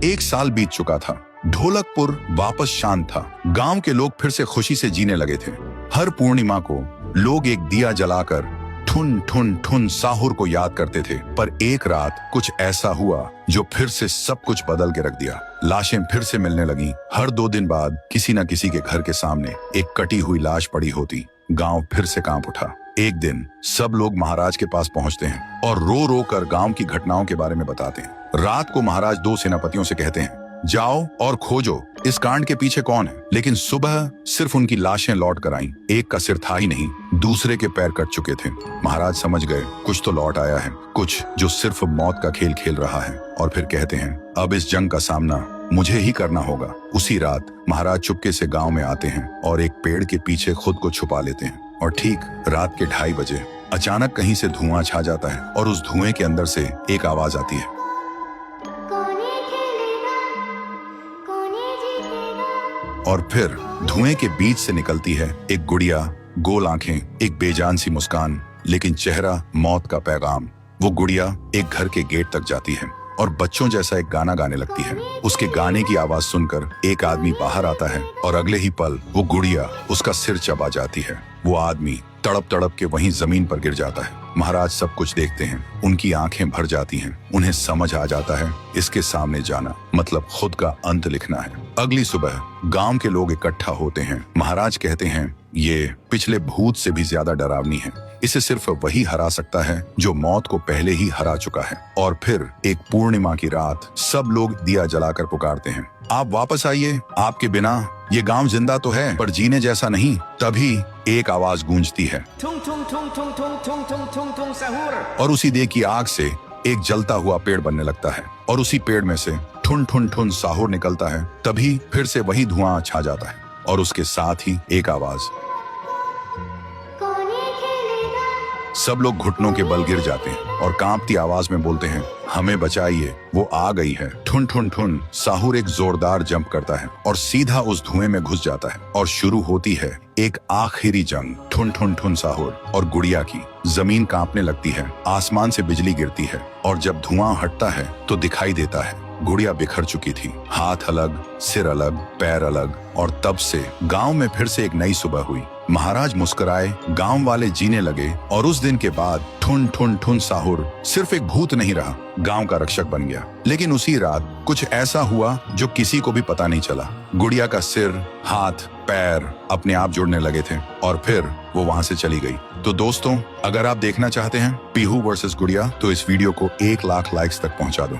1 साल बीत चुका था। ढोलकपुर वापस शांत था। गांव के लोग फिर से खुशी से जीने लगे थे। हर पूर्णिमा को लोग एक दिया जलाकर ठुन ठुन ठुन साहुर को याद करते थे। पर एक रात कुछ ऐसा हुआ जो फिर से सब कुछ बदल के रख दिया। लाशें फिर से मिलने लगी। हर 2 दिन बाद किसी न किसी के घर के सामने एक कटी हुई लाश पड़ी होती। गांव फिर से कांप उठा। एक दिन सब लोग महाराज के पास पहुंचते हैं और रो रो कर गांव की घटनाओं के बारे में बताते हैं। रात को महाराज 2 सेनापतियों से कहते हैं, जाओ और खोजो इस कांड के पीछे कौन है। लेकिन सुबह सिर्फ उनकी लाशें लौट कर आईं। एक का सिर था ही नहीं, दूसरे के पैर कट चुके थे। महाराज समझ गए कुछ तो लौट आया है, कुछ जो सिर्फ मौत का खेल खेल रहा है। और फिर कहते हैं, अब इस जंग का सामना मुझे ही करना होगा। उसी रात महाराज चुपके से गांव में आते हैं और एक पेड़ के पीछे खुद को छुपा लेते हैं। और ठीक रात के 2:30 बजे अचानक कहीं से धुआं छा जाता है और उस धुएं के अंदर से एक आवाज आती है, और फिर धुएं के बीच से निकलती है एक गुड़िया, गोल आंखें, एक बेजान सी मुस्कान, लेकिन चेहरा मौत का पैगाम। वो गुड़िया एक घर के गेट तक जाती है और बच्चों जैसा एक गाना गाने लगती है। उसके गाने की आवाज सुनकर एक आदमी बाहर आता है और अगले ही पल वो गुड़िया उसका सिर चबा जाती है। वो आदमी तड़प तड़प के वहीं जमीन पर गिर जाता है। महाराज सब कुछ देखते हैं, उनकी आंखें भर जाती हैं। उन्हें समझ आ जाता है इसके सामने जाना मतलब खुद का अंत लिखना है। अगली सुबह गांव के लोग इकट्ठा होते हैं। महाराज कहते हैं, ये पिछले भूत से भी ज्यादा डरावनी है। इसे सिर्फ वही हरा सकता है जो मौत को पहले ही हरा चुका है। और फिर एक पूर्णिमा की रात सब लोग दिया जलाकर पुकारते हैं, आप वापस आइए, आपके बिना ये गांव जिंदा तो है पर जीने जैसा नहीं। तभी एक आवाज गूंजती है और उसी देह की आग से एक जलता हुआ पेड़ बनने लगता है और उसी पेड़ में से ठुन ठुन ठुन साहुर निकलता है। तभी फिर से वही धुआं छा जाता है और उसके साथ ही एक आवाज। सब लोग घुटनों के बल गिर जाते हैं और कांपती आवाज में बोलते हैं, हमें बचाइए, वो आ गई है। ठुन ठुन ठुन साहुर एक जोरदार जंप करता है और सीधा उस धुएं में घुस जाता है और शुरू होती है एक आखिरी जंग। ठुन ठुन ठुन साहुर और गुड़िया की। जमीन कांपने लगती है, आसमान से बिजली गिरती है और जब धुआं हटता है तो दिखाई देता है गुड़िया बिखर चुकी थी। हाथ अलग, सिर अलग, पैर अलग। और तब से गांव में फिर से एक नई सुबह हुई। महाराज मुस्कुराए, गांव वाले जीने लगे और उस दिन के बाद ठुन ठुन ठुन साहुर सिर्फ एक भूत नहीं रहा, गांव का रक्षक बन गया। लेकिन उसी रात कुछ ऐसा हुआ जो किसी को भी पता नहीं चला। गुड़िया का सिर, हाथ, पैर अपने आप जुड़ने लगे थे और फिर वो वहां से चली गई। तो दोस्तों, अगर आप देखना चाहते हैं पीहू वर्सेस गुड़िया तो इस वीडियो को 1 लाख लाइक्स तक पहुंचा दो।